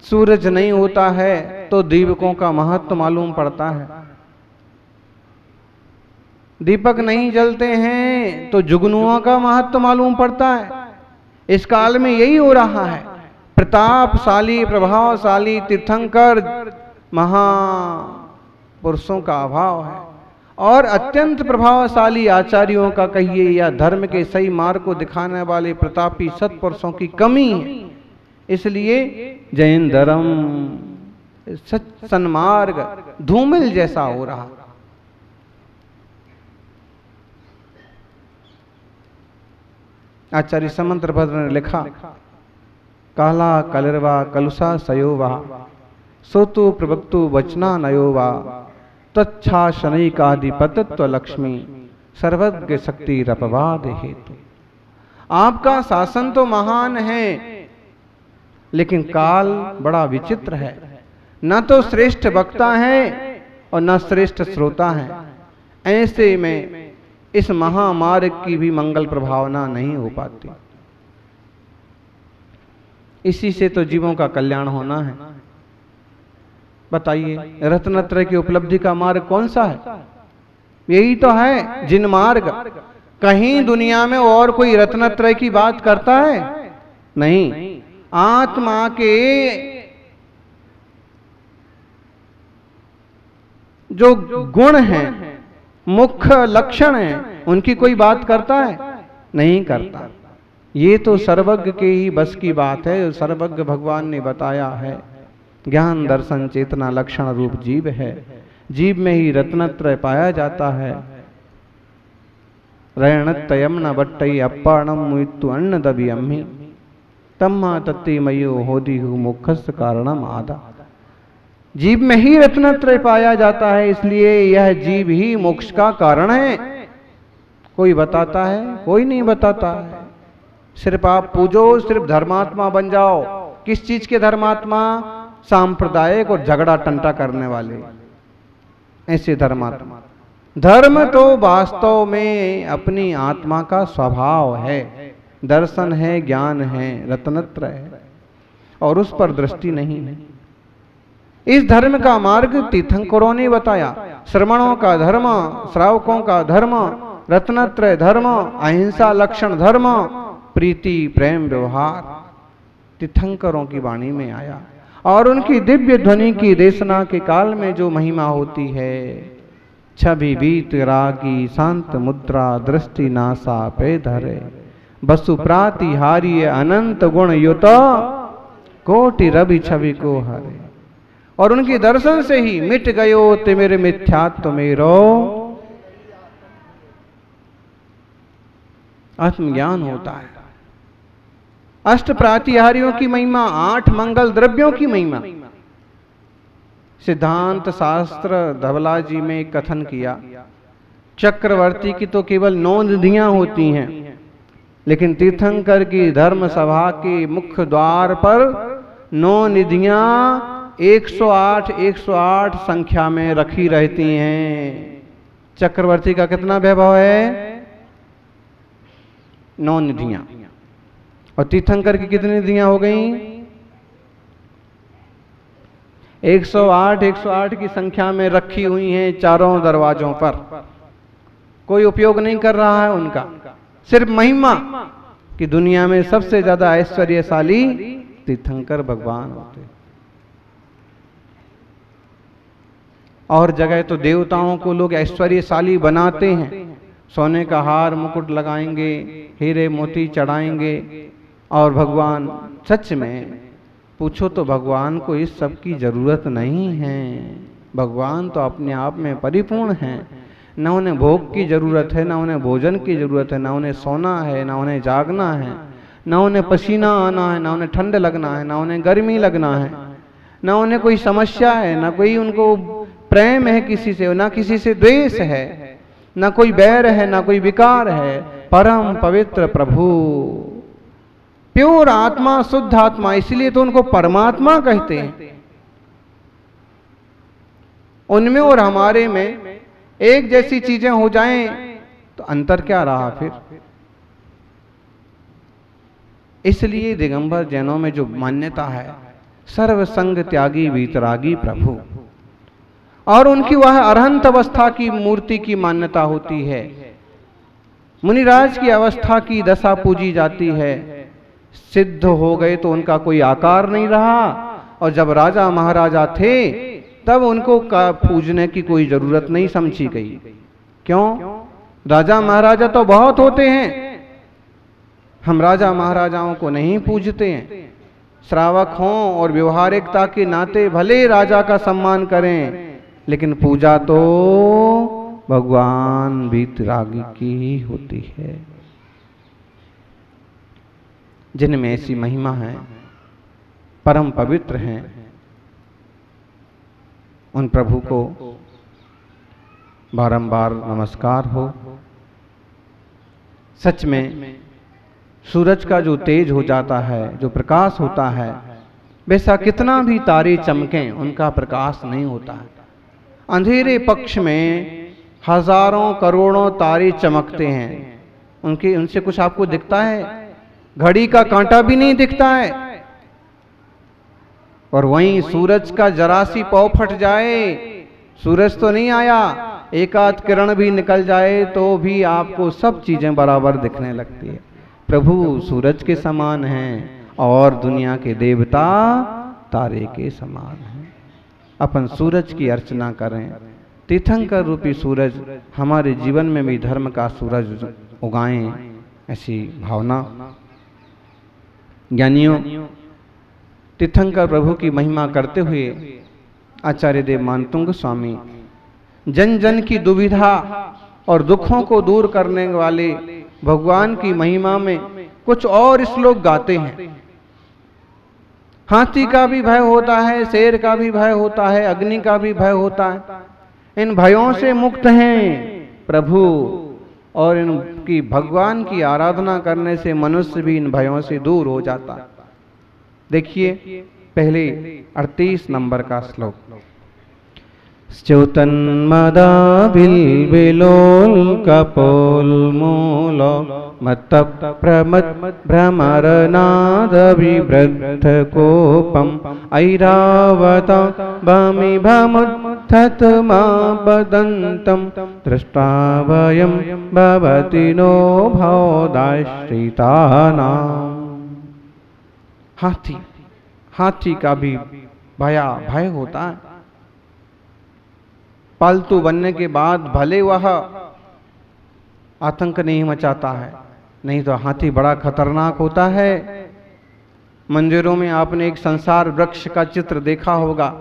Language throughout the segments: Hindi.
सूरज नहीं होता है तो दीपकों का महत्व मालूम पड़ता है। दीपक नहीं जलते हैं तो जुगनुओं का महत्व मालूम पड़ता है। इस काल में यही हो रहा है। प्रतापशाली प्रभावशाली तीर्थंकर महापुरुषों का अभाव है और अत्यंत प्रभावशाली आचार्यों का कहिए या धर्म के सही मार्ग को दिखाने वाले प्रतापी सत्पुरुषों की कमी है। इसलिए जैन धर्म सन्मार्ग धूमिल जैसा हो रहा। आचार्य समंत्रभद्र ने लिखा, काला कलिर्वा कलुषा सयोवा सोतु प्रवक्तु वचना नयोवा तच्छा शनैकाधिपतत्व लक्ष्मी सर्वज्ञ शक्ति रपवाद हेतु। आपका शासन तो महान है लेकिन काल बड़ा विचित्र है। न तो श्रेष्ठ वक्ता है और न श्रेष्ठ श्रोता है। ऐसे में इस महामार्ग की भी मंगल प्रभावना नहीं हो पाती। इसी से तो जीवों का कल्याण होना है। बताइए, रत्नत्रय की उपलब्धि का मार्ग कौन सा है? यही तो है जिन मार्ग। कहीं दुनिया में और कोई रत्नत्रय की बात करता है? नहीं। आत्मा के जो गुण हैं, मुख्य लक्षण हैं, उनकी कोई बात करता है? नहीं करता। ये तो सर्वज्ञ के ही बस की बात है। सर्वज्ञ भगवान ने बताया है, ज्ञान दर्शन चेतना लक्षण रूप जीव है। जीव में ही रत्नत्रय पाया जाता है। रयणतयम न बट्टई अप्पाणम मुइत्तु अन्न दबी अम्मी तम्मा तत्ती मयो होदी हु मुखस्त कारणम आदा। जीव में ही रत्नत्रय पाया जाता है, इसलिए यह जीव ही मोक्ष का कारण है। कोई बताता है? कोई नहीं बताता है। सिर्फ आप पूजो, सिर्फ धर्मात्मा बन जाओ। किस चीज के धर्मात्मा? सांप्रदायिक और झगड़ा टंटा करने वाले ऐसे धर्मात्मा। धर्म तो वास्तव में अपनी आत्मा का स्वभाव है। दर्शन है, ज्ञान है, रत्नत्रय है और उस पर दृष्टि नहीं है। इस धर्म का मार्ग तीर्थंकरों ने बताया। श्रमणों का धर्म, श्रावकों का धर्म, रत्नत्रय धर्म, अहिंसा लक्षण धर्म, प्रीति प्रेम व्यवहार तीर्थंकरों की वाणी में आया। और उनकी दिव्य ध्वनि की देशना के काल में जो महिमा होती है, छवि बीत रागी शांत मुद्रा दृष्टि नासा पे धरे बसु प्रातिहारी अनंत गुण युत कोटि रवि छवि को हरे। और उनके दर्शन से ही मिट गयो तिमिर मिथ्यात्व मेरो आत्मज्ञान होता है। अष्ट प्रातिहारियों की महिमा, 8 मंगल द्रव्यों की महिमा सिद्धांत शास्त्र धवला जी में कथन किया। चक्रवर्ती की तो केवल 9 निधियां होती हैं, लेकिन तीर्थंकर की धर्म सभा के मुख्य द्वार पर 9 निधियां 108 संख्या में रखी रहती हैं। चक्रवर्ती का कितना वैभव है? 9 निधियां। और तीर्थंकर की कितनी निधियां हो गई? 108 की संख्या में रखी हुई हैं चारों दरवाजों पर। कोई उपयोग नहीं कर रहा है उनका। सिर्फ महिमा कि दुनिया में सबसे ज्यादा ऐश्वर्यशाली तीर्थंकर भगवान होते। और जगह तो देवताओं को लोग ऐश्वर्यशाली बनाते हैं। सोने का हार मुकुट लगाएंगे, हीरे मोती चढ़ाएंगे। और भगवान, सच में पूछो तो भगवान को इस सब की जरूरत नहीं है। भगवान तो अपने आप में परिपूर्ण हैं। न उन्हें भोग की जरूरत है, न उन्हें भोजन की जरूरत है, न उन्हें सोना है, न उन्हें जागना है, न उन्हें पसीना आना है, न उन्हें ठंड लगना है, न उन्हें गर्मी लगना है, न उन्हें कोई समस्या है, न कोई उनको प्रेम है किसी से, न किसी से द्वेष है, न कोई बैर है, न कोई विकार है। परम पवित्र प्रभु, प्योर आत्मा, शुद्ध आत्मा, इसलिए तो उनको परमात्मा कहते हैं। उनमें और हमारे में एक जैसी चीजें हो जाएं तो अंतर क्या रहा फिर? इसलिए दिगंबर जैनों में जो मान्यता है सर्व संग त्यागी वीतरागी प्रभु। और उनकी वह अरहंत अवस्था की मूर्ति की मान्यता होती है। मुनिराज की अवस्था की दशा पूजी जाती है। सिद्ध हो गए तो उनका कोई आकार नहीं रहा, और जब राजा महाराजा थे तब उनको पूजने की कोई जरूरत नहीं समझी गई। क्यों? राजा महाराजा तो बहुत होते हैं, हम राजा महाराजाओं को नहीं पूजते हैं। श्रावक हों और व्यवहारिकता के नाते भले राजा का सम्मान करें, लेकिन पूजा तो भगवान वीतरागी की ही होती है। जिनमें ऐसी महिमा है, परम पवित्र हैं, उन प्रभु को बारंबार नमस्कार हो। सच में सूरज का जो तेज हो जाता है, जो प्रकाश होता है, वैसा कितना भी तारे चमकें उनका प्रकाश नहीं होता है। अंधेरे पक्ष में हजारों करोड़ों तारे चमकते हैं, उनसे कुछ आपको दिखता है? घड़ी का कांटा भी नहीं दिखता है। और वहीं सूरज का जरा सी पौ फट जाए, सूरज तो नहीं आया, एक आध किरण भी निकल जाए तो भी आपको सब चीजें बराबर दिखने लगती है। प्रभु सूरज के समान हैं और दुनिया के देवता तारे के समान हैं। अपन सूरज की अर्चना करें, तीर्थंकर रूपी सूरज हमारे जीवन में भी धर्म का सूरज उगाएं, ऐसी भावना। ज्ञानियों, तीर्थंकर प्रभु की महिमा करते हुए आचार्य देव मानतुंग स्वामी जन जन की दुविधा और दुखों को दूर करने वाले भगवान की महिमा में कुछ और श्लोक गाते हैं। हाथी का भी भय होता है, शेर का भी भय होता है, अग्नि का भी भय होता है। इन भयों से मुक्त हैं प्रभु, और इनकी भगवान की आराधना करने से मनुष्य भी इन भयों से दूर हो जाता है। देखिए पहले 38 नंबर का श्लोक। च्युतन्मदा बिल्बिलोल कपोलमूल मत्त प्रमद भ्रमरनाद विवृद्ध कोपम ऐरावत भमि भमुत्थत मा बदन्तं दृष्टा वयं भवति नो भवदाश्रितानाम्। हाथी का भी भय होता है। पालतू बनने के बाद भले वह आतंक नहीं मचाता है, नहीं तो हाथी बड़ा खतरनाक होता है। मंदिरों में आपने एक संसार वृक्ष का चित्र देखा होगा,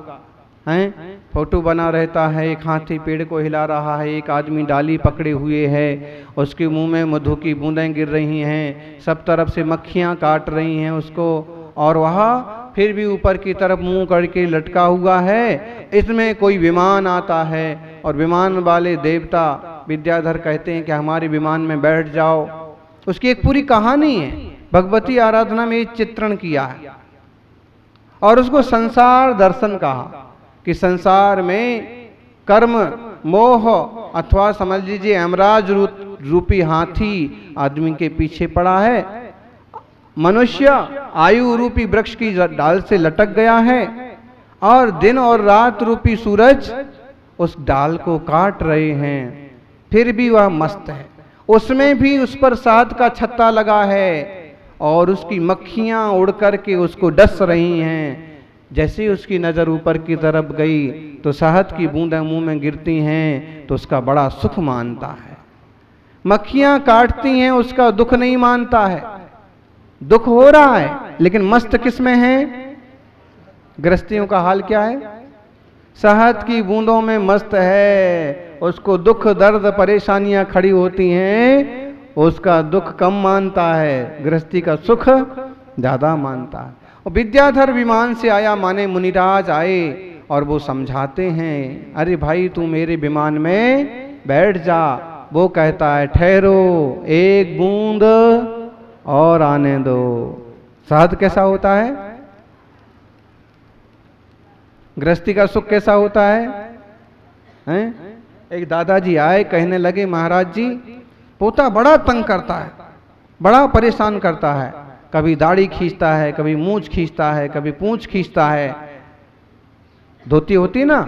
हैं? फोटो बना रहता है, एक हाथी पेड़ को हिला रहा है, एक आदमी डाली पकड़े हुए है, उसके मुंह में मधु की बूंदें गिर रही हैं, सब तरफ से मक्खियां काट रही हैं उसको, और वह फिर भी ऊपर की तरफ मुंह करके लटका हुआ है। इसमें कोई विमान आता है और विमान वाले देवता विद्याधर कहते हैं कि हमारे विमान में बैठ जाओ। उसकी एक पूरी कहानी है, भगवती आराधना में चित्रण किया है, और उसको संसार दर्शन कहा कि संसार में कर्म मोह अथवा समझ लीजिए यमराज रूपी हाथी आदमी के पीछे पड़ा है। मनुष्य आयु रूपी वृक्ष की डाल से लटक गया है, और दिन और रात रूपी सूरज उस डाल को काट रहे हैं, फिर भी वह मस्त है। उसमें भी उस पर शहद का छत्ता लगा है और उसकी मक्खियां उड़ करके उसको डस रही हैं। जैसे ही उसकी नजर ऊपर की तरफ गई तो शहद की बूंदें मुंह में गिरती हैं, तो उसका बड़ा सुख मानता है। मक्खियां काटती हैं, उसका दुख नहीं मानता है। दुख हो रहा है लेकिन मस्त किस में है? गृहस्थियों का हाल क्या है? शहद की बूंदों में मस्त है। उसको दुख दर्द परेशानियां खड़ी होती हैं, उसका दुख कम मानता है, गृहस्थी का सुख ज्यादा मानता है। और विद्याधर विमान से आया माने मुनिराज आए और वो समझाते हैं, अरे भाई तू मेरे विमान में बैठ जा। वो कहता है ठहरो, एक बूंद और आने दो। शहद कैसा होता है? गृहस्थी का सुख कैसा होता है? हैं? एक दादाजी आए, कहने लगे महाराज जी पोता बड़ा तंग करता है, बड़ा परेशान करता है। कभी दाढ़ी खींचता है, कभी मूंछ खींचता है, कभी पूंछ खींचता है। धोती होती ना,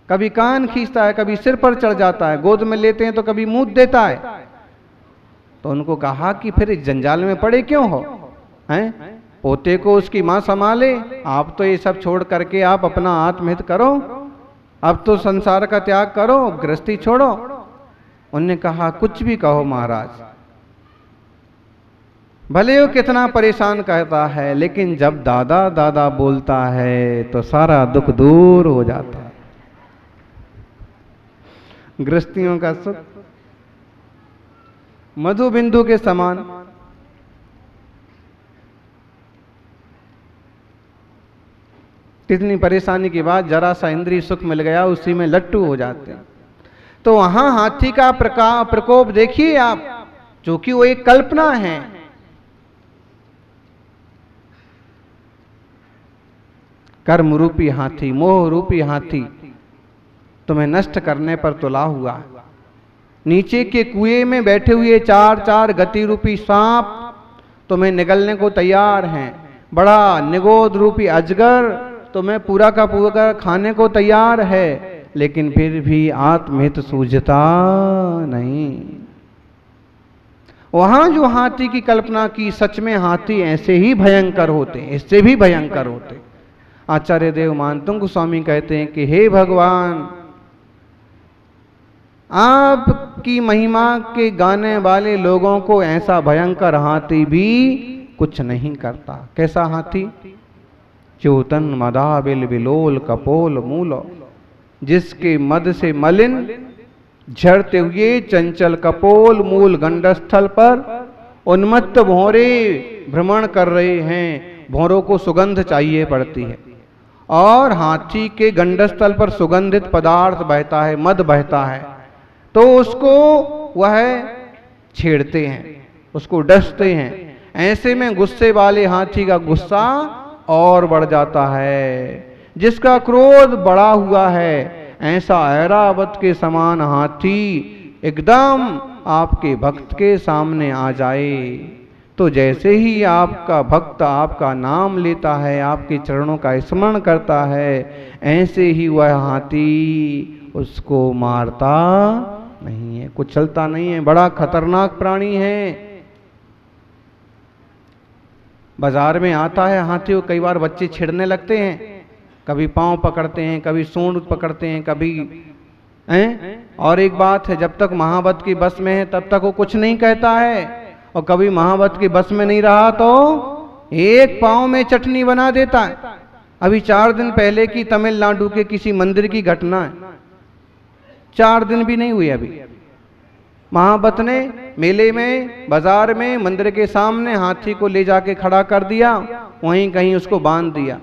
कभी कान खींचता है, कभी सिर पर चढ़ जाता है, गोद में लेते हैं तो कभी मुंह देता है। तो उनको कहा कि फिर इस जंजाल में पड़े क्यों हो, हैं? पोते को उसकी माँ संभाले, आप तो ये सब छोड़ करके आप अपना आत्महित करो, अब तो संसार का त्याग करो, गृहस्थी छोड़ो। उन्होंने कहा कुछ भी कहो महाराज, भले वो कितना परेशान करता है, लेकिन जब दादा दादा बोलता है तो सारा दुख दूर हो जाता है। गृहस्थियों का सुख मधु बिंदु के समान। कितनी परेशानी के बाद जरा सा इंद्रिय सुख मिल गया, उसी में लट्टू हो जाते हैं। तो वहां हाथी का प्रकोप देखिए आप, जो कि वो एक कल्पना है। कर्म रूपी हाथी, मोह रूपी हाथी तुम्हें नष्ट करने पर तुला हुआ। नीचे के कुएं में बैठे हुए चार चार गति रूपी सांप तुम्हें निगलने को तैयार हैं। बड़ा निगोद रूपी अजगर तुम्हें पूरा का पूरा खाने को तैयार है, लेकिन फिर भी आत्महित सूझता नहीं। वहां जो हाथी की कल्पना की, सच में हाथी ऐसे ही भयंकर होते, इससे भी भयंकर होते। आचार्य देव मानतुंग गोस्वामी कहते हैं कि हे भगवान, आपकी महिमा के गाने वाले लोगों को ऐसा भयंकर हाथी भी कुछ नहीं करता। कैसा हाथी? चोतन मदाबिल विलोल कपोल मूलो, जिसके मद से मलिन झरते हुए चंचल कपोल मूल गंडस्थल पर उन्मत्त भौरे भ्रमण कर रहे हैं। भौरों को सुगंध चाहिए पड़ती है, और हाथी के गंडस्थल पर सुगंधित पदार्थ बहता है, मद बहता है, तो उसको वह छेड़ते हैं, उसको डसते हैं। ऐसे में गुस्से वाले हाथी का गुस्सा और बढ़ जाता है। जिसका क्रोध बढ़ा हुआ है, ऐसा ऐरावत के समान हाथी एकदम आपके भक्त के सामने आ जाए, तो जैसे ही आपका भक्त आपका नाम लेता है, आपके चरणों का स्मरण करता है, ऐसे ही वह हाथी उसको मारता नहीं है, कुचलता नहीं है। बड़ा खतरनाक प्राणी है। बाजार में आता है हाथी को, कई बार बच्चे छिड़ने लगते हैं, कभी पांव पकड़ते हैं, कभी सूंड पकड़ते हैं, कभी और एक बात है, जब तक महावत की बस में है तब तक वो कुछ नहीं कहता है, और कभी महावत की बस में नहीं रहा तो एक पांव में चटनी बना देता है। अभी 4 दिन पहले की तमिलनाडु के किसी मंदिर की घटना है, 4 दिन भी नहीं हुए अभी। महावत ने मेले में, बाजार में, मंदिर के सामने हाथी को ले जाके खड़ा कर दिया, वहीं कहीं उसको बांध दिया।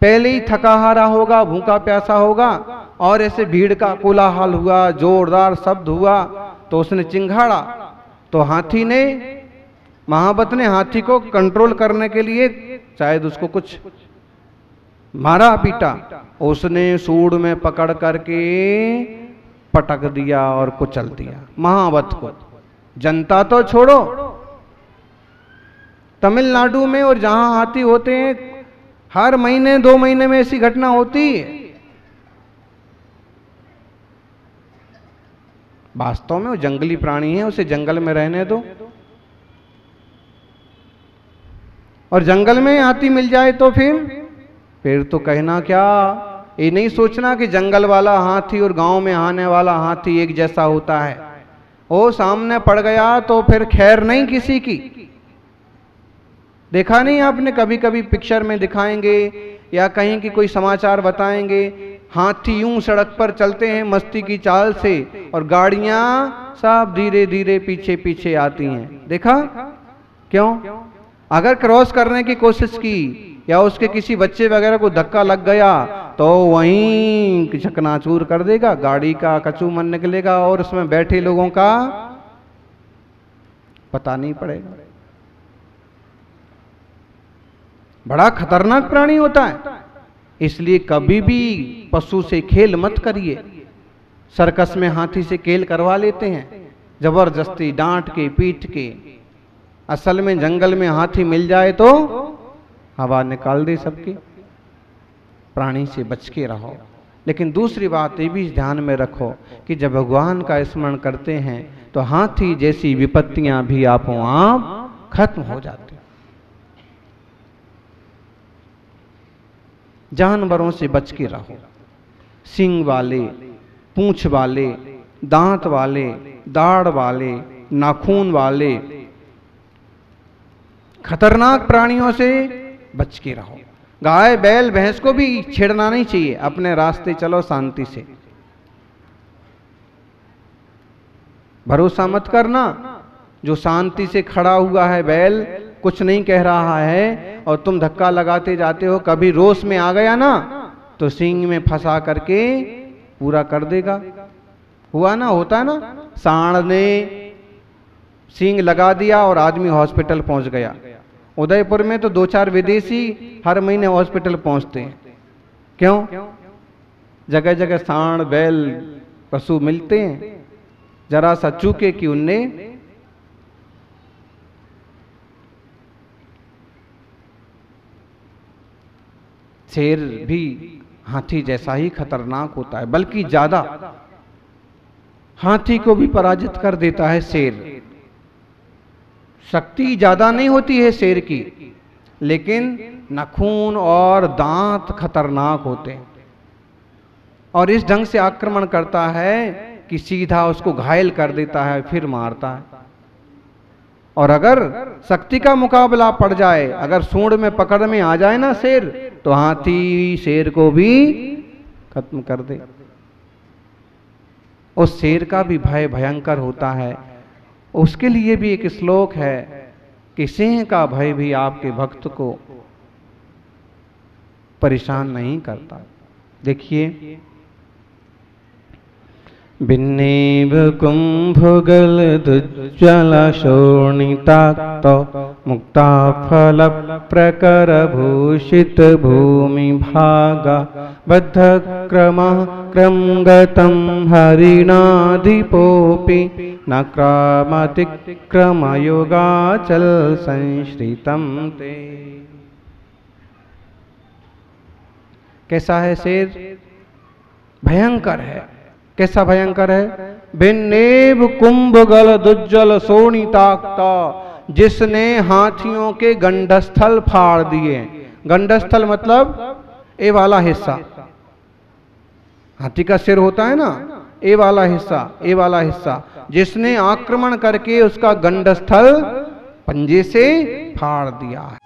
पहले ही थका हारा होगा, भूखा प्यासा होगा, और ऐसे भीड़ का कोलाहल हुआ, जोरदार शब्द हुआ, तो उसने चिंघाड़ा। तो हाथी ने, महावत ने हाथी को कंट्रोल करने के लिए शायद उसको कुछ मारा पीटा, उसने सूंड में पकड़ करके पटक दिया और कुचल दिया महावत को। जनता तो छोड़ो, तमिलनाडु में और जहां हाथी होते हैं, हर महीने 2 महीने में ऐसी घटना होती है। वास्तव में वो जंगली प्राणी है, उसे जंगल में रहने दो। और जंगल में हाथी मिल जाए तो फिर तो कहना क्या। ये नहीं सोचना कि जंगल वाला हाथी और गांव में आने वाला हाथी एक जैसा होता है। वो सामने पड़ गया तो फिर खैर नहीं किसी की। देखा नहीं आपने, कभी कभी पिक्चर में दिखाएंगे या कहीं की कोई समाचार बताएंगे, हाथी यूं सड़क पर चलते हैं मस्ती की चाल से, और गाड़ियां सब धीरे धीरे पीछे पीछे आती हैं। देखा? क्यों? अगर क्रॉस करने की कोशिश की या उसके किसी बच्चे वगैरह को धक्का लग गया तो वहीं चकनाचूर कर देगा, गाड़ी का कचूमन निकलेगा और उसमें बैठे लोगों का पता नहीं पड़ेगा। बड़ा खतरनाक प्राणी होता है। इसलिए कभी भी पशु से खेल मत करिए। सर्कस में हाथी से खेल करवा लेते हैं, जबरदस्ती डांट के पीट के, असल में जंगल में हाथी मिल जाए तो हवा निकाल दे सबकी, प्राणी से बच के रहो। लेकिन दूसरी बात ये भी ध्यान में रखो कि जब भगवान का स्मरण करते हैं तो हाथी जैसी विपत्तियां भी आपो आप खत्म हो जाती। जानवरों से बच के रहो, सींग वाले, पूंछ वाले, दांत वाले, दाढ़ वाले, नाखून वाले खतरनाक प्राणियों से बच के रहो। गाय बैल भैंस को भी छेड़ना नहीं चाहिए, अपने रास्ते चलो शांति से। भरोसा मत करना, जो शांति से खड़ा हुआ है बैल, कुछ नहीं कह रहा है और तुम धक्का लगाते जाते हो, कभी रोष में आ गया ना तो सींग में फंसा करके पूरा कर देगा। हुआ ना, होता है ना, सांड ने सींग लगा दिया और आदमी हॉस्पिटल पहुंच गया। उदयपुर में तो 2-4 विदेशी हर महीने हॉस्पिटल पहुंचते हैं। क्यों? जगह जगह सांड बैल पशु मिलते हैं, जरा सा चूके कि उनने शेर भी हाथी जैसा ही खतरनाक होता है, बल्कि ज्यादा। हाथी को भी पराजित कर देता है शेर। शक्ति ज्यादा नहीं होती है शेर की, लेकिन नाखून और दांत खतरनाक होते हैं और इस ढंग से आक्रमण करता है कि सीधा उसको घायल कर देता है, फिर मारता है। और अगर शक्ति का मुकाबला पड़ जाए, अगर सूंड में पकड़ में आ जाए ना शेर, तो हाथी शेर को भी खत्म कर दे। उस शेर का भी भय भयंकर होता है। उसके लिए भी एक श्लोक है कि सिंह का भय भी आपके भक्त को परेशान नहीं करता। देखिए, भिन्नेव कुंभगल दुज्ज्वल शोणिताक्त मुक्ता फल प्रकर भूषित भूमि भागा बद्ध क्रम क्रमगतं हरिणाधिपोपि न क्रमतिक्रम योगाचल संश्रितम ते। कैसा है शेर? भयंकर है। कैसा भयंकर है? भिन्नेव कुंभगल दुज्जल शोणिताक्ता, जिसने हाथियों के गंडस्थल फाड़ दिए। गंडस्थल मतलब ए वाला हिस्सा, हाथी का सिर होता है ना, ए वाला हिस्सा, ए वाला हिस्सा, जिसने आक्रमण करके उसका गंडस्थल पंजे से फाड़ दिया है।